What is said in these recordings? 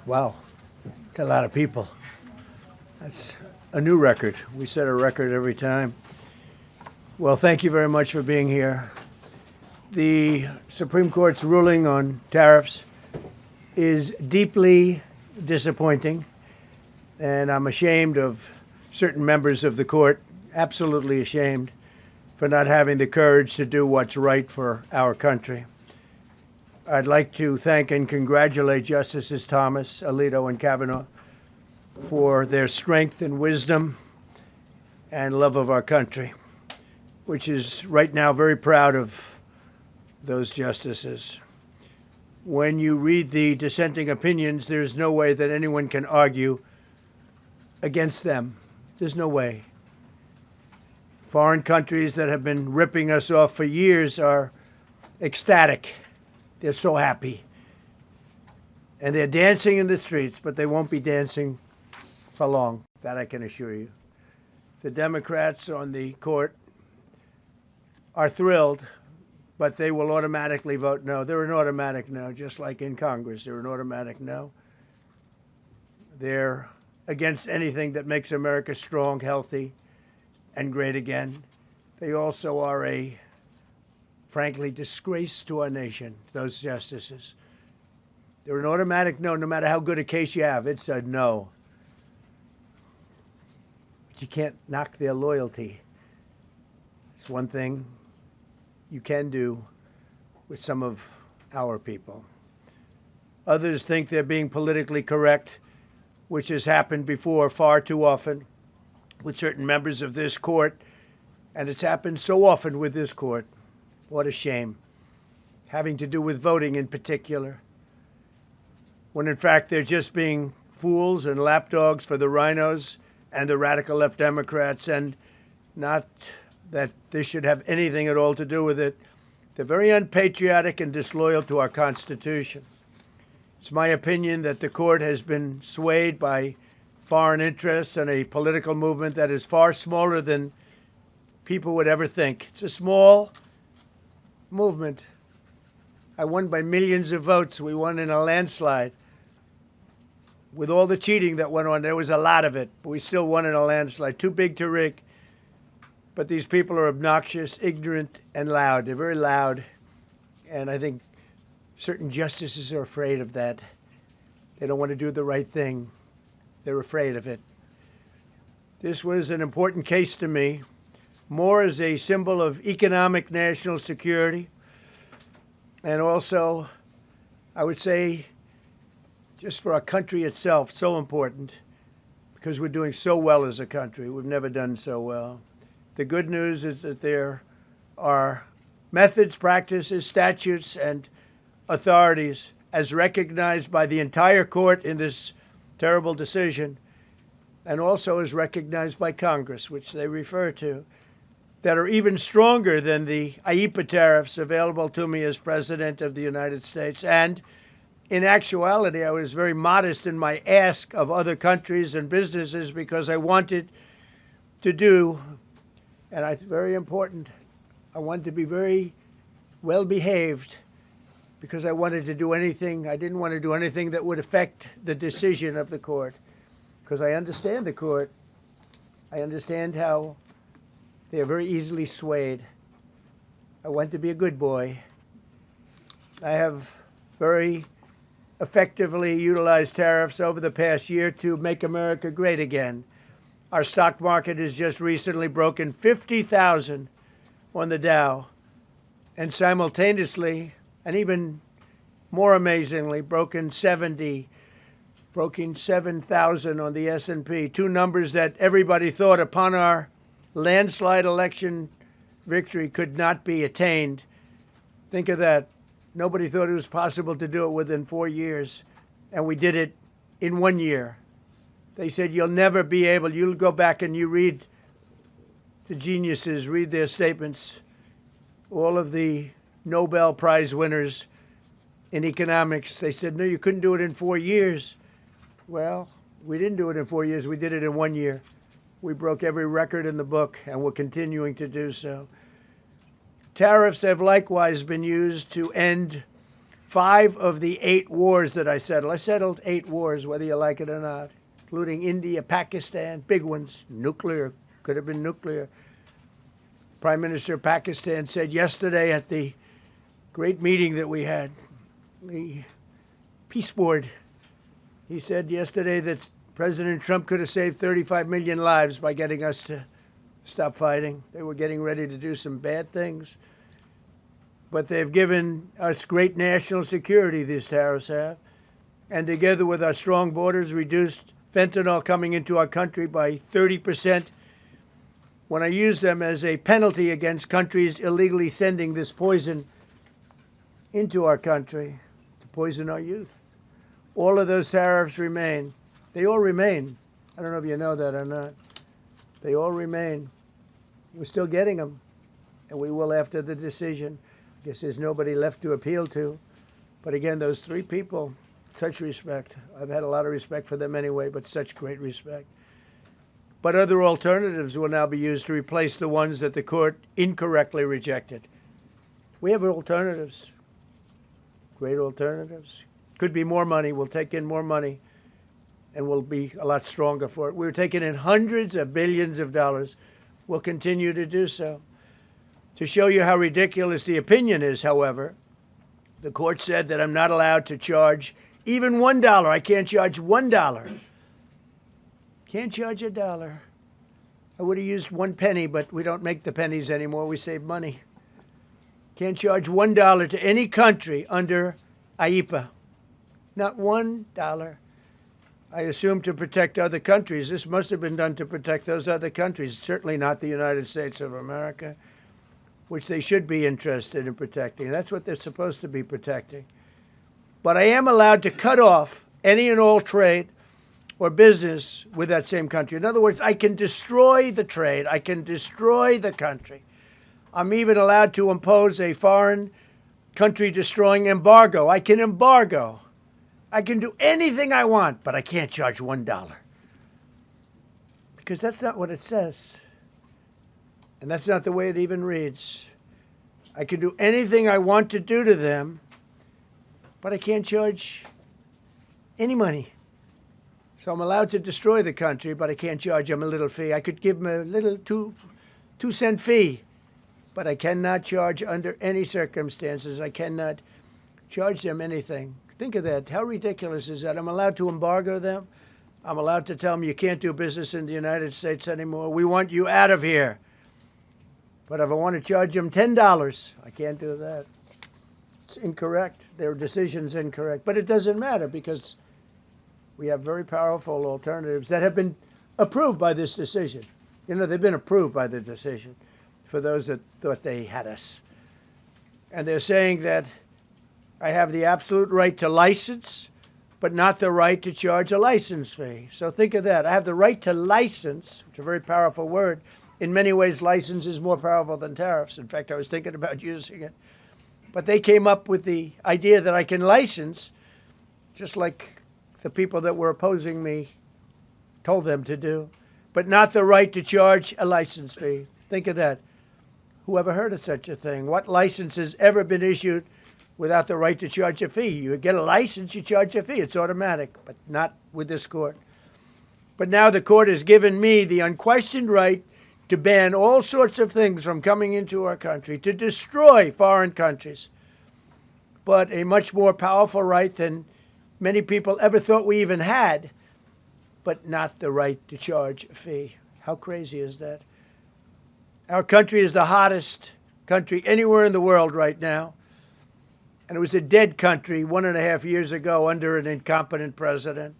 Wow, that's a lot of people. That's a new record. We set a record every time. Well, thank you very much for being here. The Supreme Court's ruling on tariffs is deeply disappointing, and I'm ashamed of certain members of the court, absolutely ashamed, for not having the courage to do what's right for our country. I'd like to thank and congratulate Justices Thomas, Alito, and Kavanaugh for their strength and wisdom and love of our country, which is right now very proud of those justices. When you read the dissenting opinions, there's no way that anyone can argue against them. There's no way. Foreign countries that have been ripping us off for years are ecstatic. They're so happy. And they're dancing in the streets, but they won't be dancing for long. That I can assure you. The Democrats on the court are thrilled, but they will automatically vote no. They're an automatic no, just like in Congress. They're an automatic no. They're against anything that makes America strong, healthy, and great again. They also are a frankly, disgrace to our nation, those justices. They're an automatic no matter how good a case you have. It's a no. But you can't knock their loyalty. It's one thing you can do with some of our people. Others think they're being politically correct, which has happened before far too often with certain members of this court, and it's happened so often with this court. What a shame. Having to do with voting in particular, when in fact they're just being fools and lapdogs for the rhinos and the radical left Democrats, and not that this should have anything at all to do with it. They're very unpatriotic and disloyal to our Constitution. It's my opinion that the court has been swayed by foreign interests and a political movement that is far smaller than people would ever think. It's a small movement. I won by millions of votes. We won in a landslide. With all the cheating that went on, there was a lot of it, but we still won in a landslide. Too big to rig. But these people are obnoxious, ignorant, and loud. They're very loud. And I think certain justices are afraid of that. They don't want to do the right thing. They're afraid of it. This was an important case to me, more as a symbol of economic national security, and also, I would say, just for our country itself, so important, because we're doing so well as a country. We've never done so well. The good news is that there are methods, practices, statutes, and authorities, as recognized by the entire court in this terrible decision, and also as recognized by Congress, which they refer to, that are even stronger than the IEEPA tariffs available to me as President of the United States. And in actuality, I was very modest in my ask of other countries and businesses because I wanted to do, and it's very important, I wanted to be very well behaved because I wanted to do anything, I didn't want to do anything that would affect the decision of the court, because I understand the court. I understand how they are very easily swayed. I want to be a good boy. I have very effectively utilized tariffs over the past year to make America great again. Our stock market has just recently broken 50,000 on the Dow, and simultaneously, and even more amazingly, broken 7,000 on the S&P, two numbers that everybody thought upon our landslide election victory could not be attained. Think of that. Nobody thought it was possible to do it within 4 years, and we did it in 1 year. They said, you'll never be able, you'll go back and you read the geniuses, read their statements, all of the Nobel Prize winners in economics. They said, no, you couldn't do it in 4 years. Well, we didn't do it in 4 years. We did it in 1 year. We broke every record in the book, and we're continuing to do so. Tariffs have likewise been used to end 5 of the 8 wars that I settled. I settled 8 wars, whether you like it or not, including India, Pakistan, big ones, nuclear, could have been nuclear. Prime Minister of Pakistan said yesterday at the great meeting that we had, the Peace Board, he said yesterday that President Trump could have saved 35 million lives by getting us to stop fighting. They were getting ready to do some bad things. But they've given us great national security, these tariffs have. And together with our strong borders, reduced fentanyl coming into our country by 30%. When I use them as a penalty against countries illegally sending this poison into our country to poison our youth. All of those tariffs remain. They all remain. I don't know if you know that or not. They all remain. We're still getting them, and we will after the decision. I guess there's nobody left to appeal to. But again, those 3 people, such respect. I've had a lot of respect for them anyway, but such great respect. But other alternatives will now be used to replace the ones that the court incorrectly rejected. We have alternatives, great alternatives. Could be more money. We'll take in more money, and we'll be a lot stronger for it. We're taking in hundreds of billions of dollars. We'll continue to do so. To show you how ridiculous the opinion is, however, the court said that I'm not allowed to charge even $1. I can't charge $1. Can't charge $1. I would have used 1 penny, but we don't make the pennies anymore. We save money. Can't charge $1 to any country under IEPA. Not $1. I assume to protect other countries. This must have been done to protect those other countries, certainly not the United States of America, which they should be interested in protecting. That's what they're supposed to be protecting. But I am allowed to cut off any and all trade or business with that same country. In other words, I can destroy the trade. I can destroy the country. I'm even allowed to impose a foreign country destroying embargo. I can embargo. I can do anything I want, but I can't charge $1. Because that's not what it says. And that's not the way it even reads. I can do anything I want to do to them, but I can't charge any money. So I'm allowed to destroy the country, but I can't charge them a little fee. I could give them a little 2-cent fee, but I cannot charge under any circumstances. I cannot charge them anything. Think of that. How ridiculous is that? I'm allowed to embargo them. I'm allowed to tell them you can't do business in the United States anymore. We want you out of here. But if I want to charge them $10, I can't do that. It's incorrect. Their decision's incorrect. But it doesn't matter because we have very powerful alternatives that have been approved by this decision. You know, they've been approved by the decision for those that thought they had us. And they're saying that I have the absolute right to license, but not the right to charge a license fee. So think of that. I have the right to license, which is a very powerful word. In many ways, license is more powerful than tariffs. In fact, I was thinking about using it. But they came up with the idea that I can license, just like the people that were opposing me told them to do, but not the right to charge a license fee. Think of that. Who ever heard of such a thing? What license has ever been issued without the right to charge a fee? You get a license, you charge a fee. It's automatic, but not with this court. But now the court has given me the unquestioned right to ban all sorts of things from coming into our country, to destroy foreign countries, but a much more powerful right than many people ever thought we even had, but not the right to charge a fee. How crazy is that? Our country is the hottest country anywhere in the world right now. And it was a dead country 1.5 years ago under an incompetent president.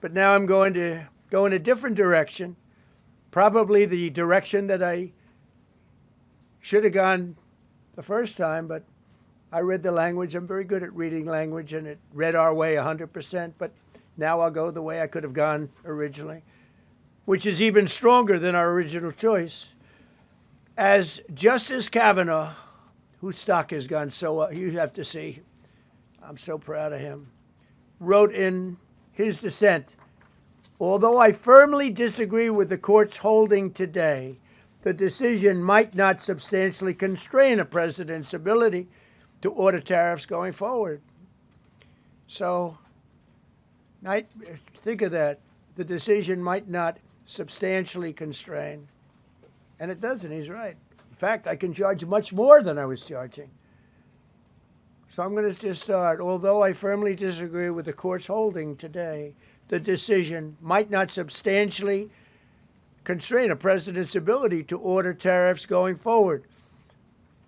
But now I'm going to go in a different direction, probably the direction that I should have gone the first time, but I read the language. I'm very good at reading language, and it read our way 100%. But now I'll go the way I could have gone originally, which is even stronger than our original choice. As Justice Kavanaugh, whose stock has gone so up, you have to see, I'm so proud of him, wrote in his dissent, although I firmly disagree with the court's holding today, the decision might not substantially constrain a president's ability to order tariffs going forward. So think of that. The decision might not substantially constrain. And it doesn't. He's right. In fact, I can charge much more than I was charging. So I'm going to just start. Although I firmly disagree with the court's holding today, the decision might not substantially constrain a president's ability to order tariffs going forward.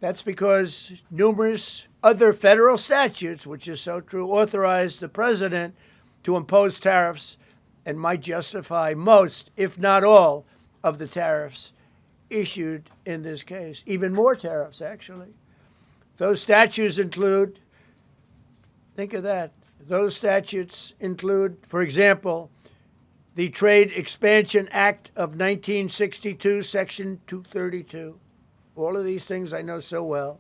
That's because numerous other federal statutes, which is so true, authorize the president to impose tariffs and might justify most, if not all, of the tariffs issued in this case. Even more tariffs, actually. Those statutes include, think of that, those statutes include, for example, the Trade Expansion Act of 1962, Section 232. All of these things I know so well.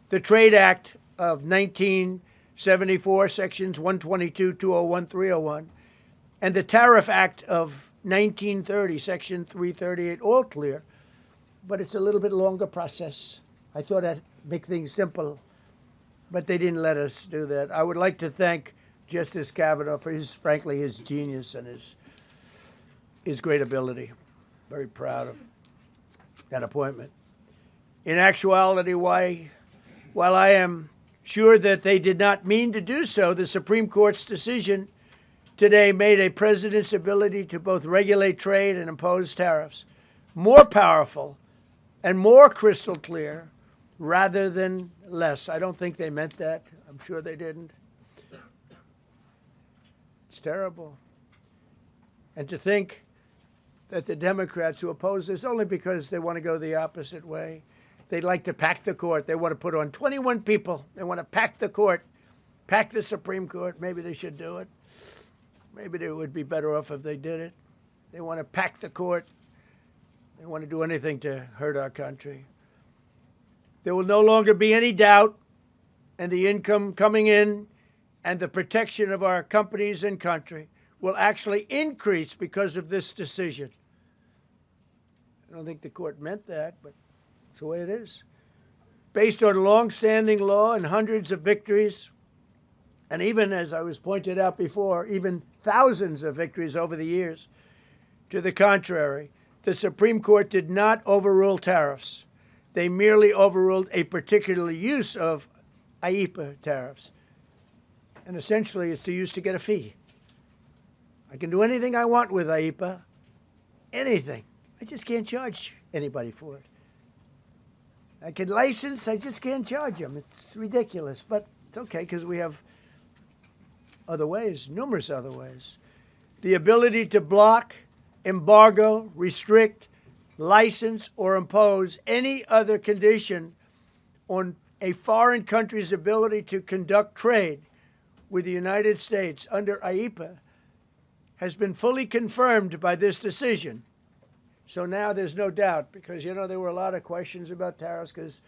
The Trade Act of 1974, Sections 122, 201, 301. And the Tariff Act of 1930, Section 338, all clear. But it's a little bit longer process. I thought I'd make things simple, but they didn't let us do that. I would like to thank Justice Kavanaugh for frankly, his genius and his great ability. Very proud of that appointment. In actuality, while I am sure that they did not mean to do so, the Supreme Court's decision today made a president's ability to both regulate trade and impose tariffs more powerful and more crystal clear rather than less. I don't think they meant that. I'm sure they didn't. It's terrible. And to think that the Democrats who oppose this only because they want to go the opposite way, they'd like to pack the court. They want to put on 21 people. They want to pack the court, pack the Supreme Court. Maybe they should do it. Maybe they would be better off if they did it. They want to pack the court. They want to do anything to hurt our country. There will no longer be any doubt, and the income coming in and the protection of our companies and country will actually increase because of this decision. I don't think the court meant that, but it's the way it is. Based on long-standing law and hundreds of victories, and even, as I was pointed out before, even thousands of victories over the years, to the contrary, the Supreme Court did not overrule tariffs. They merely overruled a particular use of IEEPA tariffs. And essentially, it's the use to get a fee. I can do anything I want with IEEPA, anything. I just can't charge anybody for it. I can license, I just can't charge them. It's ridiculous, but it's okay because we have other ways, numerous other ways. The ability to block, embargo, restrict, license, or impose any other condition on a foreign country's ability to conduct trade with the United States under IEEPA has been fully confirmed by this decision. So now there's no doubt, because, you know, there were a lot of questions about tariffs because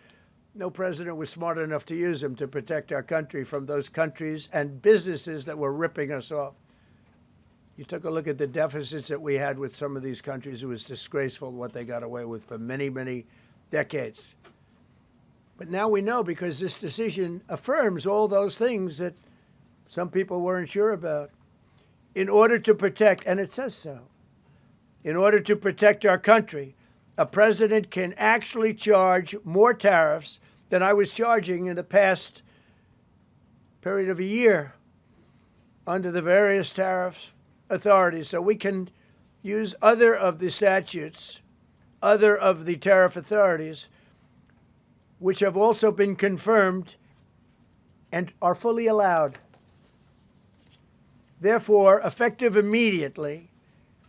no president was smart enough to use them to protect our country from those countries and businesses that were ripping us off. You took a look at the deficits that we had with some of these countries. It was disgraceful what they got away with for many, many decades. But now we know, because this decision affirms all those things that some people weren't sure about. In order to protect, and it says so, in order to protect our country, a president can actually charge more tariffs than I was charging in the past period of a year under the various tariff authorities. So we can use other of the statutes, other of the tariff authorities, which have also been confirmed and are fully allowed. Therefore, effective immediately,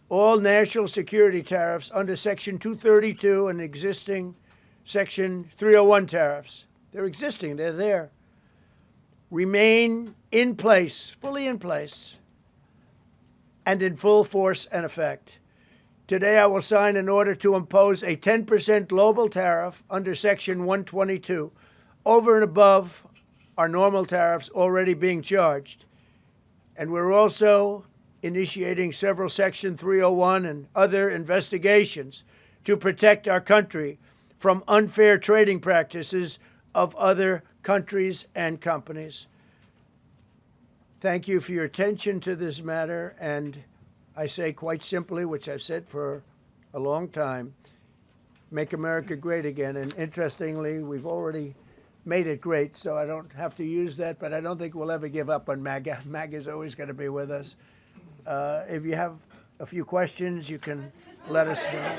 all national security tariffs under Section 232 and existing Section 301 tariffs, they're existing, they're there, remain in place, fully in place, and in full force and effect. Today, I will sign an order to impose a 10% global tariff under Section 122 over and above our normal tariffs already being charged. And we're also initiating several Section 301 and other investigations to protect our country from unfair trading practices of other countries and companies. thank you for your attention to this matter. And I say quite simply, which I've said for a long time, make America great again. And interestingly, we've already made it great, so I don't have to use that, but I don't think we'll ever give up on MAGA. MAGA is always going to be with us. If you have a few questions, you can let us know.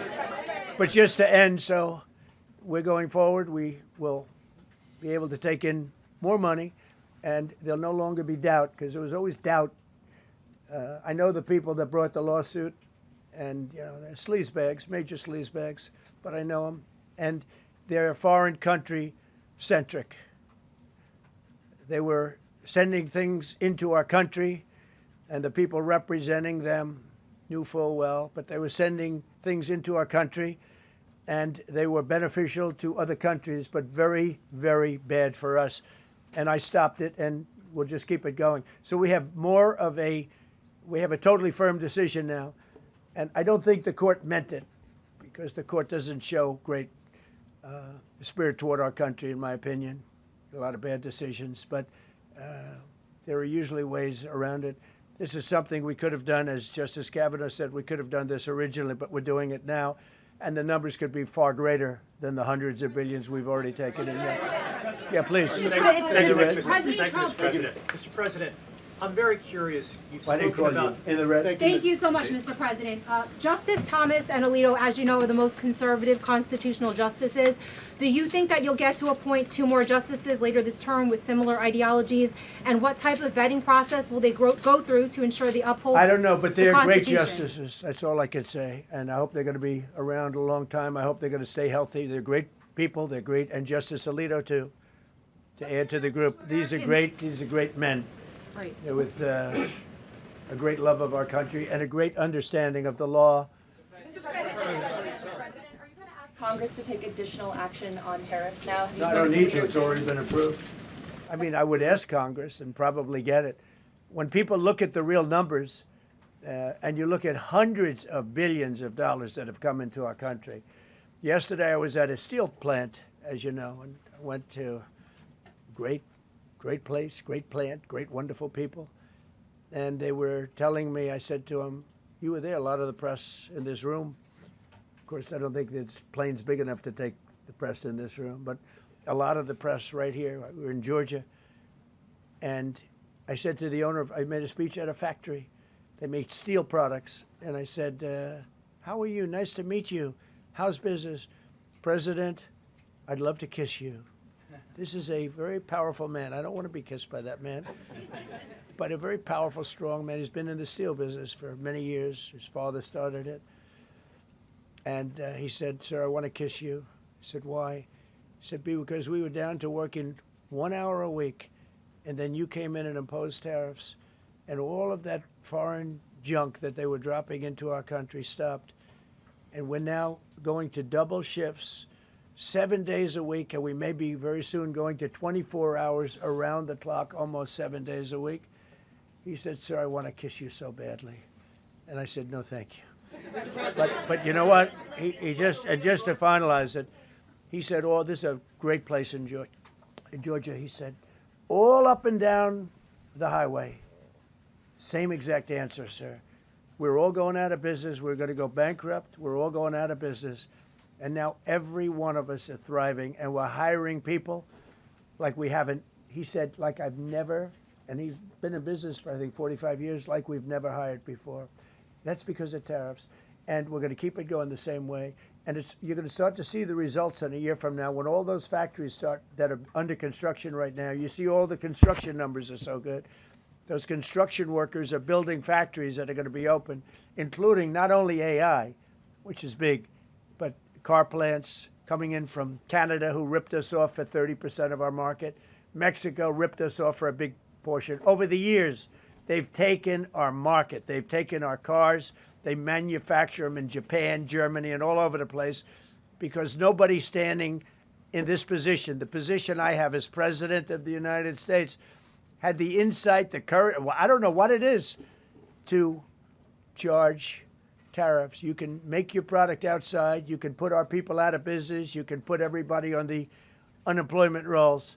But just to end, so we're going forward. We will be able to take in more money, and there'll no longer be doubt, because there was always doubt. I know the people that brought the lawsuit, and they're sleazebags, major sleazebags, but I know them, and they're foreign country centric. They were sending things into our country, and the people representing them knew full well, but they were sending things into our country, and they were beneficial to other countries, but very, very bad for us. And I stopped it, and we'll just keep it going. So we have a totally firm decision now, and I don't think the court meant it, because the court doesn't show great spirit toward our country, in my opinion. A lot of bad decisions, but there are usually ways around it. This is something we could have done, as Justice Kavanaugh said, we could have done this originally, but we're doing it now, and the numbers could be far greater than the hundreds of billions we've already taken in. Yeah, please. Thank you, Mr. President. Mr. President, I'm very curious. You've spoken about in the red. Thank you so much, Mr. President. Justice Thomas and Alito, as you know, are the most conservative constitutional justices. Do you think that you'll get to appoint 2 more justices later this term with similar ideologies? And what type of vetting process will they go through to ensure they uphold? I don't know, but they're great justices. That's all I can say. And I hope they're going to be around a long time. I hope they're going to stay healthy. They're great people. They're great. And Justice Alito, too, to add to the group. These are great men. Right. With a great love of our country and a great understanding of the law. Mr. President, are you going to ask Congress to take additional action on tariffs now? No, I don't need to. It's already been approved. I mean, I would ask Congress and probably get it. When people look at the real numbers, and you look at hundreds of billions of dollars that have come into our country. Yesterday, I was at a steel plant, as you know, and I went to great place, great plant, great, wonderful people. And they were telling me, I said to them, you were there, a lot of the press in this room. Of course, I don't think this plane's big enough to take the press in this room, but a lot of the press right here. We were in Georgia. And I said to the owner, I made a speech at a factory. They make steel products. And I said, how are you? Nice to meet you. How's business? President, I'd love to kiss you. This is a very powerful man. I don't want to be kissed by that man, but a very powerful, strong man. He's been in the steel business for many years. His father started it. And he said, sir, I want to kiss you. I said, why? He said, because we were down to working 1 hour a week, and then you came in and imposed tariffs, and all of that foreign junk that they were dropping into our country stopped. And we're now going to double shifts, 7 days a week, and we may be very soon going to 24 hours around the clock, almost 7 days a week. He said, sir, I want to kiss you so badly. And I said, no, thank you. But you know what? He just to finalize it, he said, oh, this is a great place in Georgia. He said, all up and down the highway, same exact answer, sir. We're all going out of business. We're going to go bankrupt. We're all going out of business. And now every one of us are thriving, and we're hiring people like we haven't. He said, like I've never, and he's been in business for, I think, 45 years, like we've never hired before. That's because of tariffs. And we're going to keep it going the same way. And you're going to start to see the results in a year from now when all those factories start that are under construction right now. You see all the construction numbers are so good. Those construction workers are building factories that are going to be open, including not only AI, which is big, but car plants coming in from Canada, who ripped us off for 30% of our market. Mexico ripped us off for a big portion. Over the years, they've taken our market. They've taken our cars. They manufacture them in Japan, Germany, and all over the place because nobody's standing in this position. The position I have as President of the United States had the insight, the courage, well, I don't know what it is, to charge tariffs. You can make your product outside. You can put our people out of business. You can put everybody on the unemployment rolls.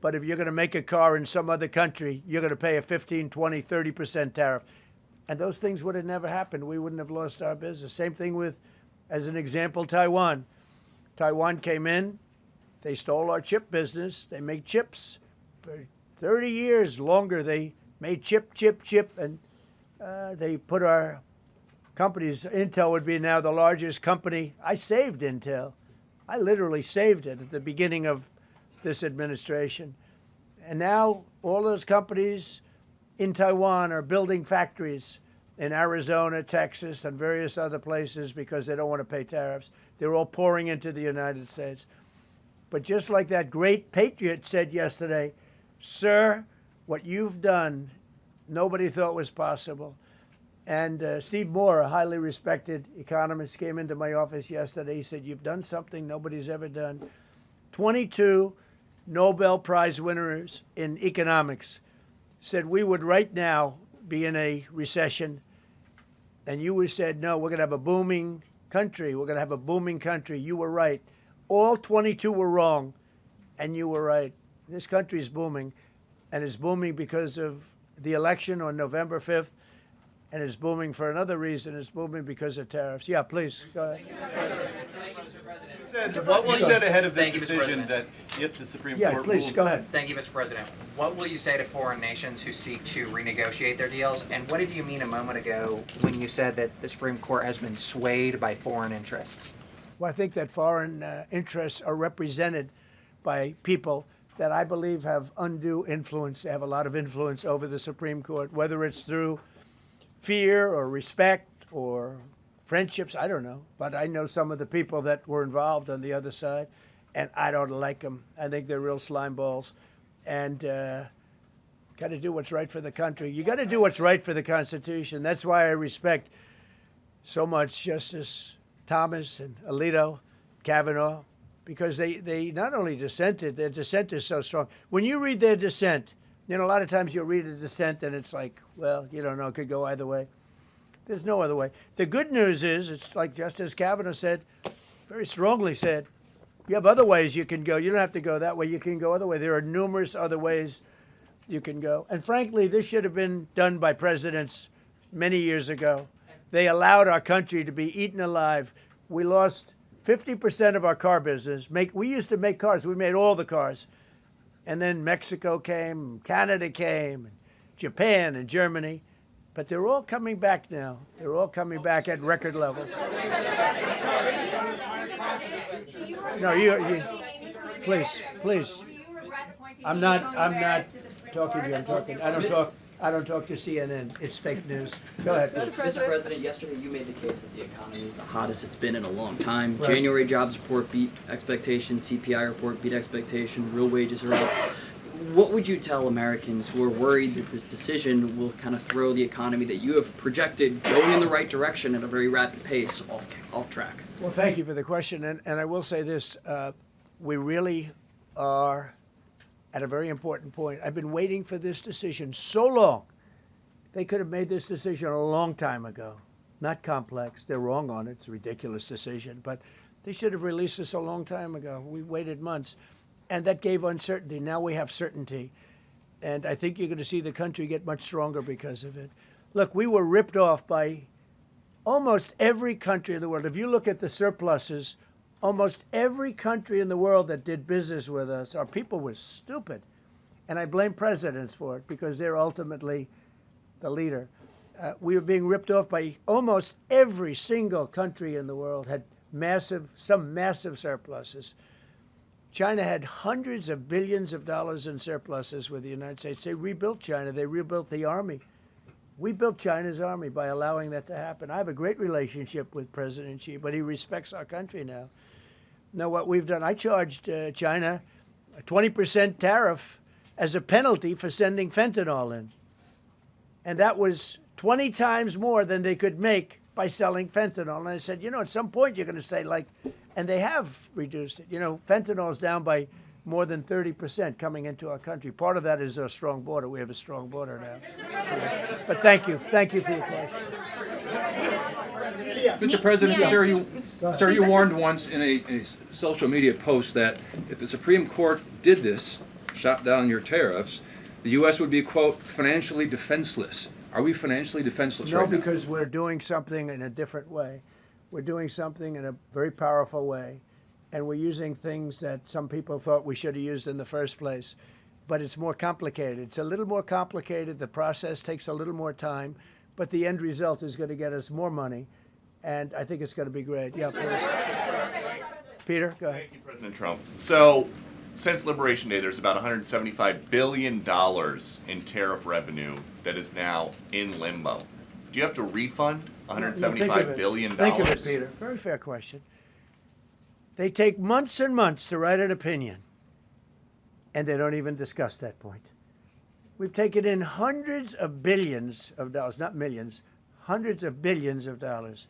but if you're going to make a car in some other country, you're going to pay a 15, 20, 30% tariff. And those things would have never happened. We wouldn't have lost our business. Same thing with, as an example, Taiwan. Taiwan came in, they stole our chip business. They make chips. For 30 years longer, they made chip, and they put our companies. Intel would be now the largest company. I saved Intel. I literally saved it at the beginning of this administration. And now all those companies in Taiwan are building factories in Arizona, Texas, and various other places because they don't want to pay tariffs. They're all pouring into the United States. But just like that great patriot said yesterday, sir, what you've done, nobody thought was possible. And Steve Moore, a highly respected economist, came into my office yesterday. He said, you've done something nobody's ever done. 22 Nobel Prize winners in economics said we would right now be in a recession. And you said, no, we're going to have a booming country. We're going to have a booming country. You were right. All 22 were wrong, and you were right. This country is booming, and it's booming because of the election on November 5th. And it's booming for another reason. It's booming because of tariffs. Yeah, please, go ahead. What was said ahead of this decision that if the Supreme Court please, ruled... go ahead. Thank you, Mr. President. What will you say to foreign nations who seek to renegotiate their deals? And what did you mean a moment ago when you said that the Supreme Court has been swayed by foreign interests? Well, I think that foreign interests are represented by people that I believe have undue influence. They have a lot of influence over the Supreme Court, whether it's through fear or respect or friendships, I don't know. But I know some of the people that were involved on the other side, and I don't like them. I think they're real slime balls. And got to do what's right for the country. You got to do what's right for the Constitution. That's why I respect so much Justice Thomas and Alito, Kavanaugh, because they not only dissented, their dissent is so strong. When you read their dissent, you know, a lot of times you'll read a dissent and it's like, well, you don't know, it could go either way. There's no other way. The good news is, it's like Justice Kavanaugh said, very strongly said, you have other ways you can go. You don't have to go that way. You can go other way. There are numerous other ways you can go. And frankly, this should have been done by presidents many years ago. They allowed our country to be eaten alive. We lost 50% of our car business. We used to make cars. We made all the cars. And then Mexico came, Canada came, Japan and Germany. But they're all coming back now. They're all coming back at record levels. No, you please. I'm not talking to you. I don't talk to CNN. It's fake news. Go ahead. Mr. President, yesterday you made the case that the economy is the hottest it's been in a long time. Right. January jobs report beat expectations, CPI report beat expectation, real wages are up. What would you tell Americans who are worried that this decision will kind of throw the economy that you have projected going in the right direction at a very rapid pace off track? Well, thank you for the question. And I will say this. We really are at a very important point. I've been waiting for this decision so long. They could have made this decision a long time ago. Not complex. They're wrong on it. It's a ridiculous decision. But they should have released this a long time ago. We waited months. And that gave uncertainty. Now we have certainty. And I think you're going to see the country get much stronger because of it. Look, we were ripped off by almost every country in the world. If you look at the surpluses, almost every country in the world that did business with us, our people were stupid. And I blame presidents for it because they're ultimately the leader. We were being ripped off by almost every single country in the world, had some massive surpluses. China had hundreds of billions of dollars in surpluses with the United States. They rebuilt China. They rebuilt the army. We built China's army by allowing that to happen. I have a great relationship with President Xi, but he respects our country now. Now, what we've done, I charged China a 20% tariff as a penalty for sending fentanyl in. And that was 20 times more than they could make by selling fentanyl. And I said, you know, at some point you're going to say, like, and they have reduced it. You know, fentanyl is down by more than 30% coming into our country. Part of that is our strong border. We have a strong border now. But thank you. Thank you for your question. Mr. President, sir, you warned once in a social media post that if the Supreme Court did this, shot down your tariffs, the U.S. would be, quote, financially defenseless. Are we financially defenseless No, right now? because we're doing something in a different way. We're doing something in a very powerful way, and we're using things that some people thought we should have used in the first place. But it's more complicated. It's a little more complicated. The process takes a little more time, but the end result is going to get us more money, and I think it's going to be great. Yeah, please. Peter, go ahead. Thank you, President Trump. So, since Liberation Day, there's about $175 billion in tariff revenue that is now in limbo. Do you have to refund $175 billion? Think of it, Peter. Very fair question. They take months and months to write an opinion, and they don't even discuss that point. We've taken in hundreds of billions of dollars, not millions, hundreds of billions of dollars.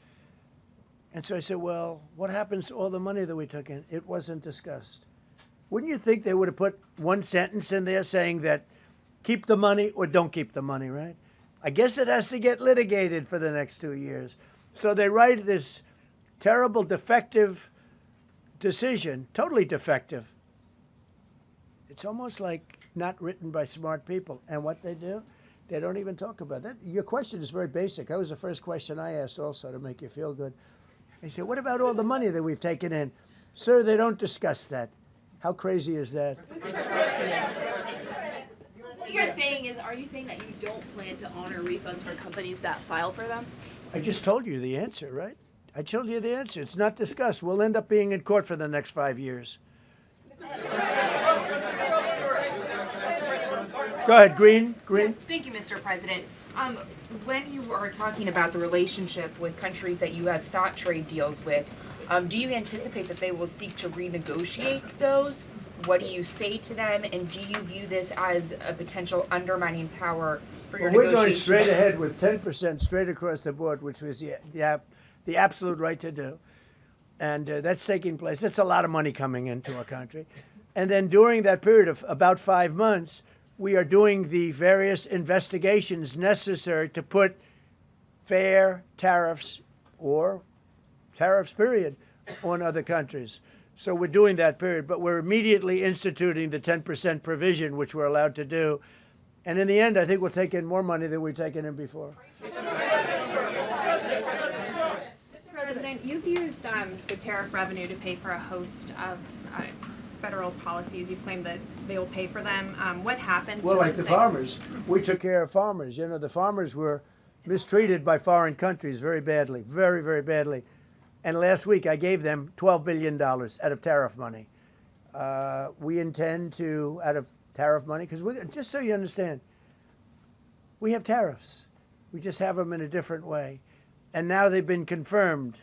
And so I said, well, what happens to all the money that we took in? It wasn't discussed. Wouldn't you think they would have put one sentence in there saying that keep the money or don't keep the money, right? I guess it has to get litigated for the next 2 years. So they write this terrible, defective decision, totally defective. It's almost like not written by smart people. And what they do, they don't even talk about that. Your question is very basic. That was the first question I asked also to make you feel good. I said, what about all the money that we've taken in? Sir, they don't discuss that. How crazy is that? What you're saying is, are you saying that you don't plan to honor refunds for companies that file for them? I just told you the answer, right? I told you the answer. It's not discussed. We'll end up being in court for the next 5 years. Go ahead, Green. Thank you, Mr. President. When you are talking about the relationship with countries that you have sought trade deals with, do you anticipate that they will seek to renegotiate those? What do you say to them? And do you view this as a potential undermining power for your We're negotiations? going straight ahead with 10% straight across the board, which was the absolute right to do. And that's taking place. That's a lot of money coming into a country. And then during that period of about 5 months, we are doing the various investigations necessary to put fair tariffs or tariffs, period, on other countries. So we're doing that period, but we're immediately instituting the 10% provision, which we're allowed to do. And in the end, I think we'll take in more money than we've taken in before. Mr. President, you've used the tariff revenue to pay for a host of federal policies. You've claimed that they will pay for them. What happens to Well, like those the things? farmers, we took care of farmers. You know, the farmers were mistreated by foreign countries very badly, very, very badly. And last week I gave them $12 billion out of tariff money. We intend to, out of tariff money, because just so you understand, we have tariffs. We just have them in a different way. And now they've been confirmed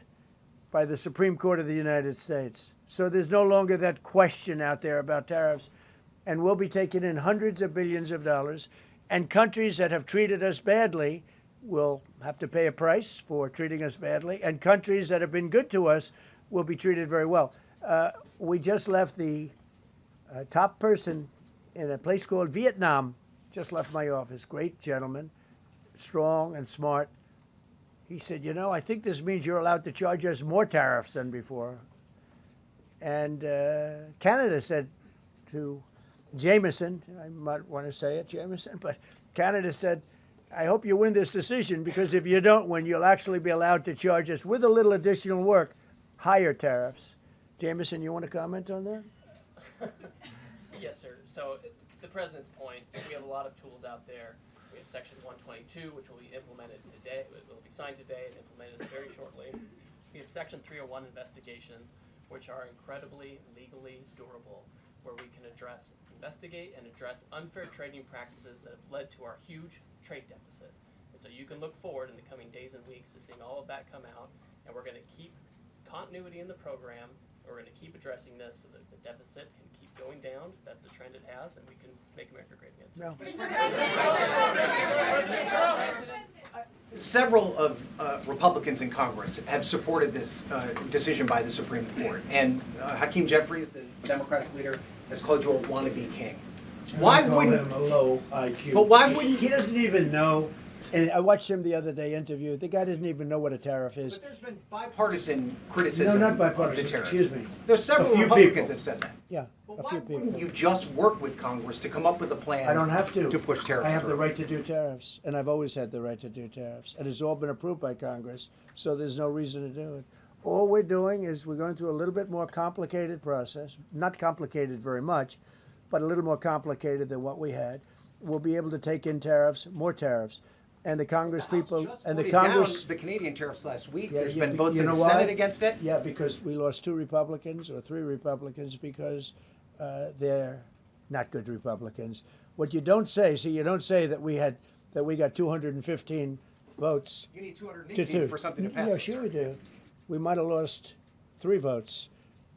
by the Supreme Court of the United States. So there's no longer that question out there about tariffs. And we'll be taking in hundreds of billions of dollars. And countries that have treated us badly will have to pay a price for treating us badly. And countries that have been good to us will be treated very well. We just left the top person in a place called Vietnam, just left my office. Great gentleman, strong and smart. He said, you know, I think this means you're allowed to charge us more tariffs than before. And Canada said to Jameson, I might want to say it, Jameson, but Canada said, I hope you win this decision, because if you don't win, you'll actually be allowed to charge us, with a little additional work, higher tariffs. Jameson, you want to comment on that? Yes, sir. So, to the President's point, we have a lot of tools out there. We have Section 122, which will be implemented today. It will be signed today and implemented very shortly. We have Section 301 investigations, which are incredibly legally durable, where we can investigate and address unfair trading practices that have led to our huge trade deficit. And so you can look forward in the coming days and weeks to seeing all of that come out, and we're going to keep continuity in the program. We're going to keep addressing this so that the deficit can keep going down. That's the trend it has, and we can make America great again. No. Several of Republicans in Congress have supported this decision by the Supreme Court. And Hakeem Jeffries, the Democratic leader, has called you a wannabe king. Why wouldn't him a low IQ? But why wouldn't he doesn't even know And I watched him the other day interview. The guy doesn't even know what a tariff is. But there's been bipartisan criticism No, not of the bipartisan. tariffs. Excuse me. There's several A few Republicans people. have said that. Yeah, But a why few people. wouldn't you just work with Congress to come up with a plan? I don't have to. push tariffs I have through? the right to do tariffs, and I've always had the right to do tariffs. And it's all been approved by Congress, so there's no reason to do it. All we're doing is we're going through a little bit more complicated process. Not complicated very much, but a little more complicated than what we had. We'll be able to take in tariffs, more tariffs. And the Congress people and the Congress. Down the Canadian tariffs last week. Yeah, There's yeah, been votes you in the know why? Senate against it. Yeah, because we lost 2 Republicans or 3 Republicans because they're not good Republicans. What you don't say, you don't say that we got 215 votes. You need 218 for something to pass. Yeah, sure we do. We might have lost 3 votes,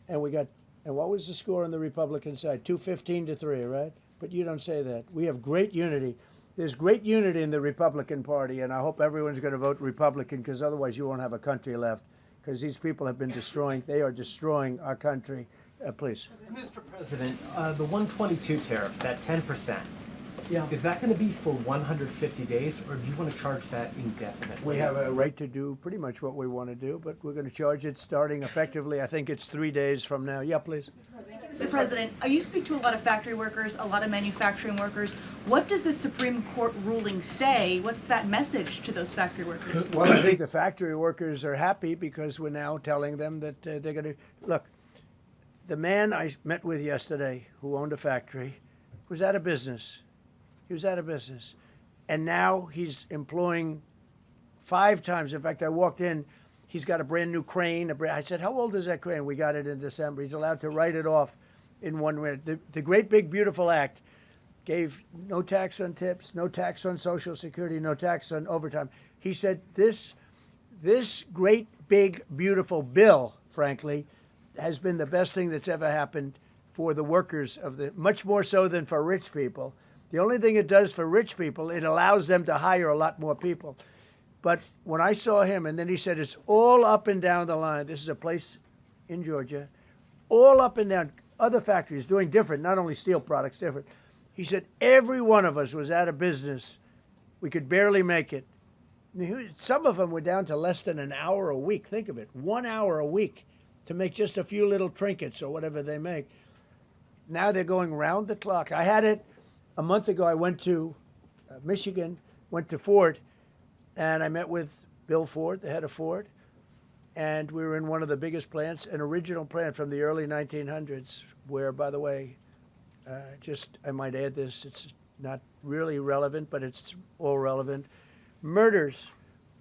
and what was the score on the Republican side? 215 to 3, right? But you don't say that. We have great unity. There's great unity in the Republican Party, and I hope everyone's going to vote Republican, because otherwise you won't have a country left, because these people have been they are destroying our country. Please. Mr. President, the 122 tariffs, that 10%, Yeah. is that going to be for 150 days, or do you want to charge that indefinitely? We have a right to do pretty much what we want to do, but we're going to charge it starting effectively. I think it's 3 days from now. Yeah, please. Mr. President, you speak to a lot of factory workers, a lot of manufacturing workers. What does the Supreme Court ruling say? What's that message to those factory workers? Well, I think the factory workers are happy because we're now telling them that they're going to look. The man I met with yesterday, who owned a factory, was out of business. He was out of business, and now he's employing 5 times. In fact, I walked in. He's got a brand new crane. I said, "How old is that crane?" We got it in December. He's allowed to write it off in 1 minute. The Great Big Beautiful Act gave no tax on tips, no tax on Social Security, no tax on overtime. He said this great big beautiful bill, frankly, has been the best thing that's ever happened for the workers much more so than for rich people. The only thing it does for rich people, it allows them to hire a lot more people. But when I saw him, and then he said, it's all up and down the line. This is a place in Georgia, all up and down, other factories doing different, not only steel products, different. He said, every one of us was out of business. We could barely make it. Some of them were down to less than an hour a week. Think of it, 1 hour a week to make just a few little trinkets or whatever they make. Now they're going round the clock. I had it a month ago. I went to Michigan, went to Ford, and I met with Bill Ford, the head of Ford, and we were in one of the biggest plants, an original plant from the early 1900s, where, by the way, I might add this, it's not really relevant, but it's all relevant. Murders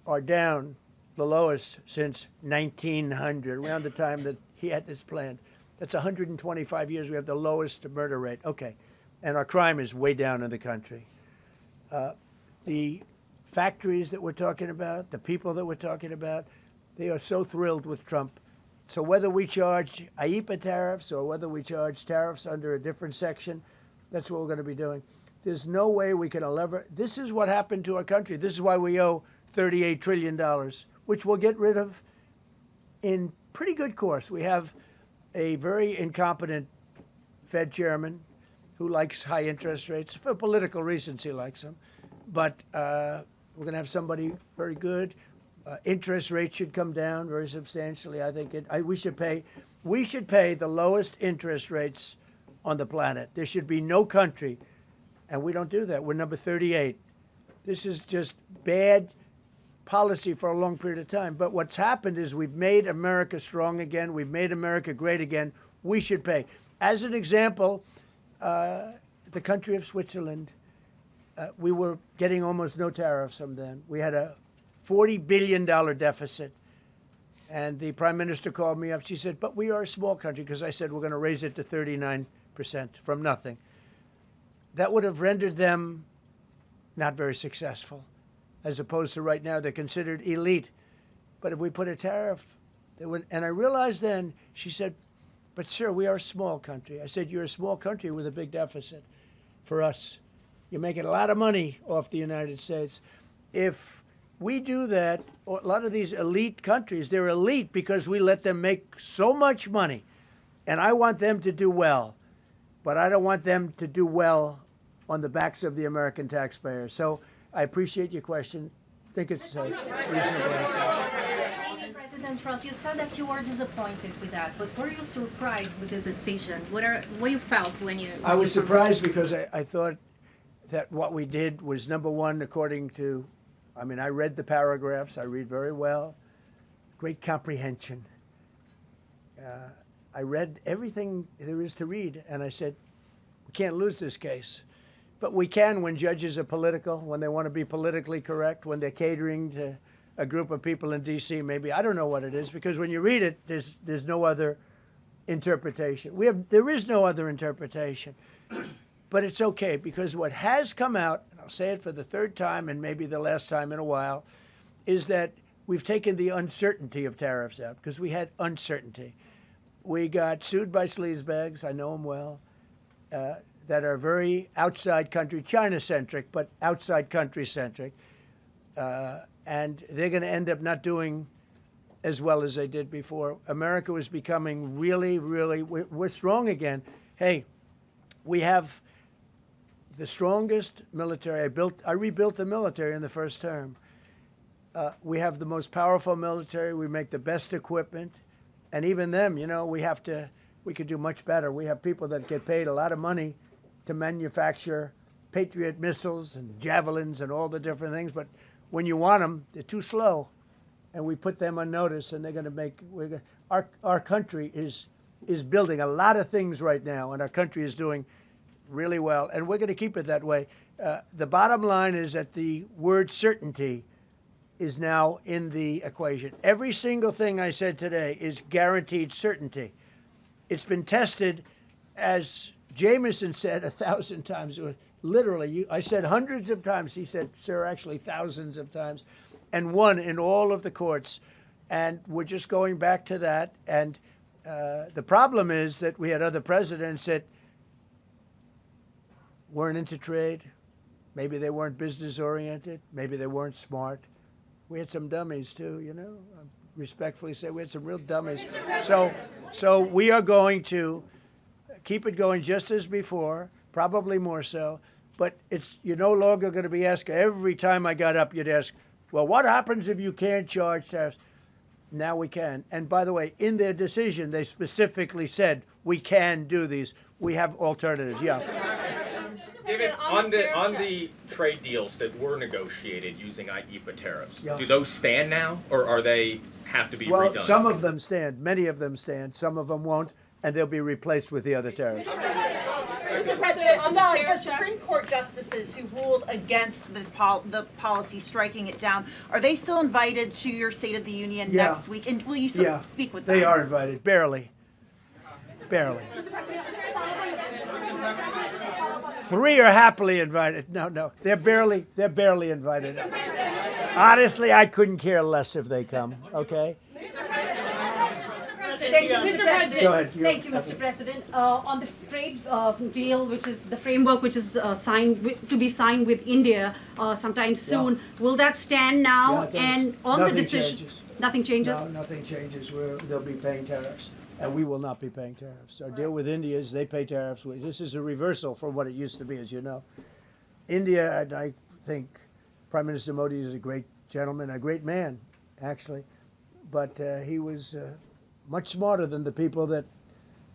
are down the lowest since 1900, around the time that he had this plant. That's 125 years. We have the lowest murder rate. Okay. And our crime is way down in the country. The factories that we're talking about, the people that we're talking about, they are so thrilled with Trump. So whether we charge IEEPA tariffs or whether we charge tariffs under a different section, that's what we're going to be doing. There's no way we can this is what happened to our country. This is why we owe $38 trillion, which we'll get rid of in pretty good course. We have a very incompetent Fed chairman who likes high interest rates. For political reasons, he likes them. But we're going to have somebody very good. Interest rates should come down very substantially. I think we should pay the lowest interest rates on the planet. There should be no country, and we don't do that. We're number 38. This is just bad policy for a long period of time. But what's happened is we've made America strong again. We've made America great again. We should pay. As an example, the country of Switzerland, we were getting almost no tariffs from them. We had a $40 billion deficit. And the prime minister called me up. She said, but we are a small country, because I said we're going to raise it to 39% from nothing. That would have rendered them not very successful, as opposed to right now they're considered elite. But if we put a tariff, and I realized then, she said, but sir, we are a small country. I said, you're a small country with a big deficit. For us, you're making a lot of money off the United States. If we do that, a lot of these elite countries, they're elite because we let them make so much money. And I want them to do well, but I don't want them to do well on the backs of the American taxpayer. So I appreciate your question. I think it's a reasonable answer. President Trump, you said that you were disappointed with that, but were you surprised with this decision? What you felt when you? I was surprised because I thought that what we did was, number one, according to, I mean, I read the paragraphs. I read very well. Great comprehension. I read everything there is to read, and I said, we can't lose this case. But we can when judges are political, when they want to be politically correct, when they're catering to a group of people in D.C. maybe. I don't know what it is, because when you read it, there's no other interpretation. There is no other interpretation. But it's okay, because what has come out, and I'll say it for the third time and maybe the last time in a while, is that we've taken the uncertainty of tariffs out, because we had uncertainty. We got sued by sleazebags, I know them well, that are very outside country, China-centric, but outside country-centric. And they're going to end up not doing as well as they did before. America was becoming really, really, we're strong again. Hey, we have the strongest military. I rebuilt the military in the first term. We have the most powerful military. We make the best equipment. And even them, you know, we could do much better. We have people that get paid a lot of money to manufacture Patriot missiles and javelins and all the different things. But when you want them, they're too slow. And we put them on notice, and they're going to make, our country is building a lot of things right now, and our country is doing really well. And we're going to keep it that way. The bottom line is that the word certainty is now in the equation. Every single thing I said today is guaranteed certainty. It's been tested, as Jameson said 1,000 times. Literally, I said hundreds of times. He said, sir, actually thousands of times, and won in all of the courts. And we're just going back to that. And the problem is that we had other presidents that weren't into trade. Maybe they weren't business oriented. Maybe they weren't smart. We had some dummies too, you know. I respectfully say we had some real dummies. So we are going to keep it going just as before, probably more so. But you're no longer going to be asked, every time I got up, you'd ask, well, what happens if you can't charge tariffs? Now we can. And by the way, in their decision, they specifically said, we can do these. We have alternatives, yeah. David, on the trade deals that were negotiated using IEEPA tariffs, Yeah. do those stand now, or are they have to be Well, redone? some of them stand. Many of them stand. Some of them won't, and they'll be replaced with the other tariffs. Mr. President, on the Supreme Court justices who ruled against this the policy, striking it down, are they still invited to your State of the Union next week? And will you speak with them? They are invited, barely. Barely. 3 are happily invited. No, they're barely invited. Honestly, I couldn't care less if they come, okay? Thank you, Mr. President. Go ahead. Thank you, Mr. President. On the trade deal, which is the framework which is to be signed with India sometime soon, will that stand now? Yeah, and on the decision, changes. Nothing changes? No, nothing changes. They'll be paying tariffs, and we will not be paying tariffs. Our deal with India is they pay tariffs. This is a reversal from what it used to be, as you know. India, and I think Prime Minister Modi is a great gentleman, a great man, actually, but he was much smarter than the people that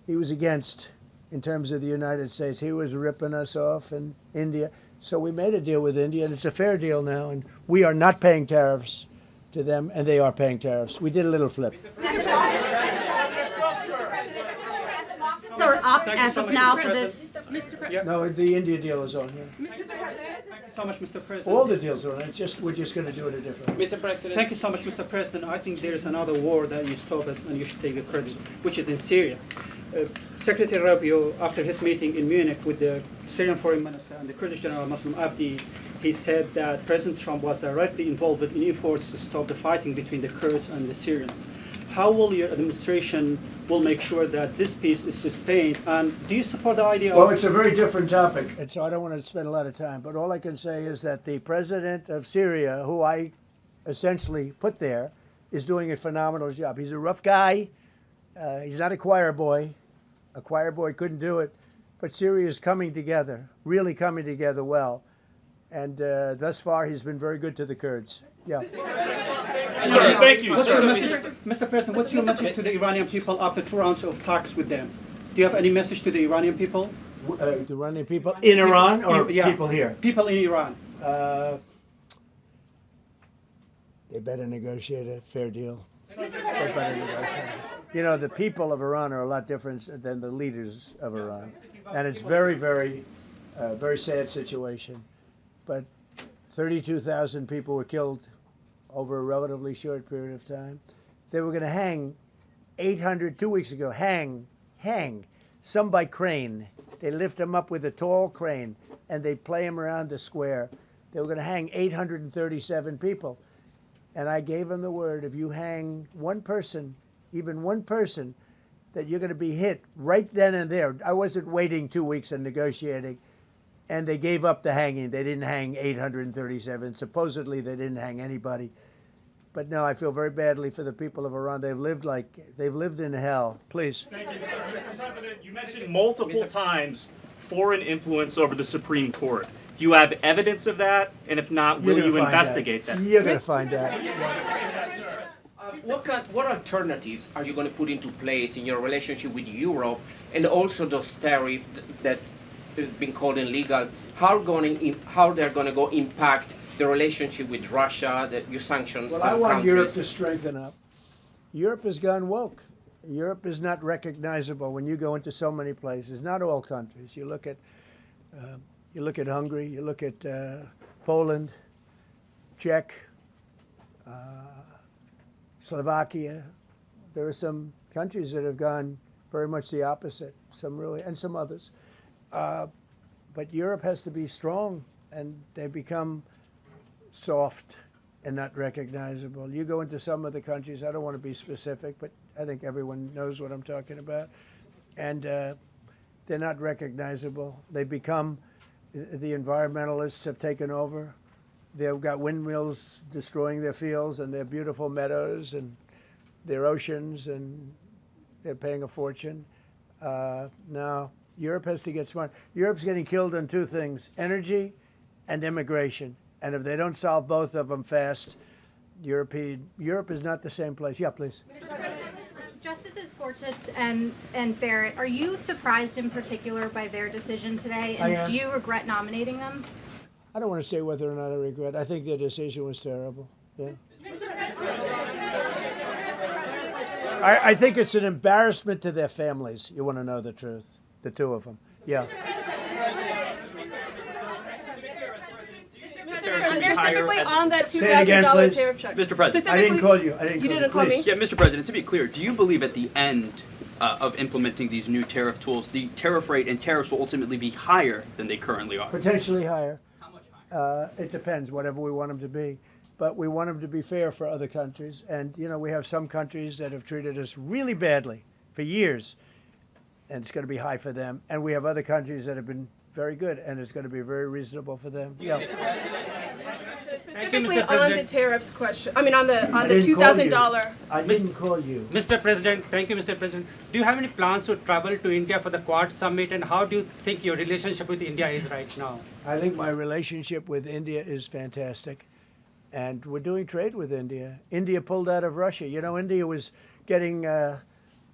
he was against in terms of the United States. He was ripping us off in India. So we made a deal with India, and it's a fair deal now, and we are not paying tariffs to them, and they are paying tariffs. We did a little flip. Are up as of now for this. No, the India deal is on here. Thank you so much, Mr. President. All the deals are on it. We're just going to do it a different way. Mr. President. Thank you so much, Mr. President. I think there's another war that you stopped and you should take the credit, which is in Syria. Secretary Rubio, after his meeting in Munich with the Syrian Foreign Minister and the Kurdish General Muslim Abdi, he said that President Trump was directly involved in efforts to stop the fighting between the Kurds and the Syrians. How will your administration make sure that this peace is sustained? And do you support the idea Well, it's a very different topic, and so I don't want to spend a lot of time. But all I can say is that the president of Syria, who I essentially put there, is doing a phenomenal job. He's a rough guy. He's not a choir boy. A choir boy couldn't do it. But Syria is coming together, really coming together well. And thus far, he's been very good to the Kurds. Yeah. Sir, thank you. What's Sir, your message, Mr. President, what's your message to the Iranian people after 2 rounds of talks with them? Do you have any message to the Iranian people? The Iranian people in Iran or Yeah. people here? People in Iran. They better negotiate a fair deal. They better negotiate. You know, the people of Iran are a lot different than the leaders of Iran. And it's very, very, very sad situation. But 32,000 people were killed over a relatively short period of time. They were going to hang 800, 2 weeks ago, hang, some by crane. They lift them up with a tall crane, and they play them around the square. They were going to hang 837 people. And I gave them the word, if you hang one person, even one person, that you're going to be hit right then and there. I wasn't waiting 2 weeks and negotiating. And they gave up the hanging. They didn't hang 837. Supposedly, they didn't hang anybody. But no, I feel very badly for the people of Iran. They've lived in hell. Please. Thank you, Mr. President, you mentioned multiple times foreign influence over the Supreme Court. Do you have evidence of that? And if not, will you investigate that? You're going to find out. What alternatives are you going to put into place in your relationship with Europe, and also those tariffs that have been called illegal? How they're going to go impact the relationship with Russia, that you sanctions Well, some I want countries? Europe to strengthen up. Europe has gone woke. Europe is not recognizable when you go into so many places. Not all countries. You look at Hungary. You look at Poland, Czech, Slovakia. There are some countries that have gone very much the opposite. Some really, and some others. But Europe has to be strong, and they become soft and not recognizable. You go into some of the countries, I don't want to be specific, but I think everyone knows what I'm talking about, and they're not recognizable. They become, the environmentalists have taken over. They've got windmills destroying their fields and their beautiful meadows and their oceans, and they're paying a fortune. Now, Europe has to get smart. Europe's getting killed on two things, energy and immigration. And if they don't solve both of them fast, Europe is not the same place. Yeah, please. Justices Gorsuch and Barrett, are you surprised in particular by their decision today? I And am. do you regret nominating them? I don't want to say whether or not I regret. I think their decision was terrible. Yeah. I think it's an embarrassment to their families. You want to know the truth? The two of them. Yeah. Specifically on that Say it again, $2,000 please. tariff check. Mr. President. I didn't call you. You didn't call me? Yeah, Mr. President, to be clear, do you believe at the end of implementing these new tariff tools, the tariff rate and tariffs will ultimately be higher than they currently are? Potentially higher. How much higher? It depends, whatever we want them to be. But we want them to be fair for other countries. And, you know, we have some countries that have treated us really badly for years, and it's going to be high for them. And we have other countries that have been very good, and it's going to be very reasonable for them. Yeah. Specifically on the tariffs question, I mean on the $2,000. I didn't call you. Mr. President, thank you, Mr. President. Do you have any plans to travel to India for the Quad Summit, and how do you think your relationship with India is right now? I think my relationship with India is fantastic, and we're doing trade with India. India pulled out of Russia. You know, India was getting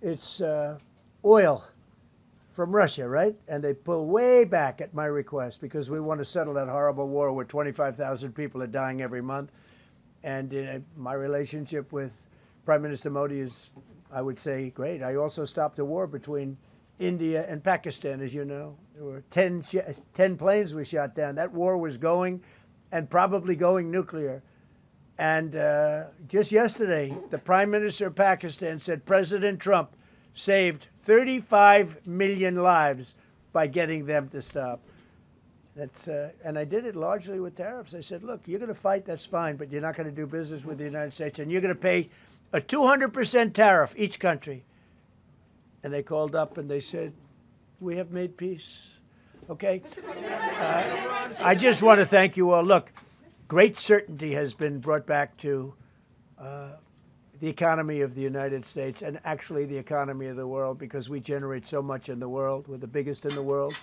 its oil from Russia, right? And they pull way back at my request because we want to settle that horrible war where 25,000 people are dying every month. And my relationship with Prime Minister Modi is, I would say, great. I also stopped a war between India and Pakistan, as you know. There were 10 planes we shot down. That war was going, and probably going nuclear. And just yesterday, the Prime Minister of Pakistan said President Trump saved 35 million lives by getting them to stop. That's and I did it largely with tariffs. I said, look, you're going to fight, that's fine, but you're not going to do business with the United States, and you're going to pay a 200% tariff, each country. And they called up and they said, we have made peace. Okay? I just want to thank you all. Look, great certainty has been brought back to the economy of the United States, and actually the economy of the world, because we generate so much in the world. We're the biggest in the world,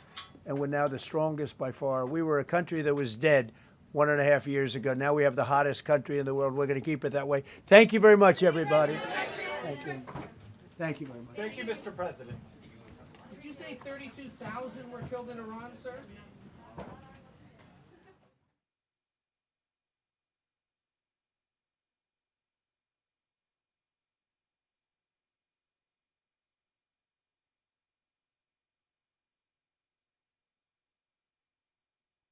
and we're now the strongest by far. We were a country that was dead 1.5 years ago. Now we have the hottest country in the world. We're going to keep it that way. Thank you very much, everybody. Thank you. Thank you very much. Thank you, Mr. President. Did you say 32,000 were killed in Iran, sir?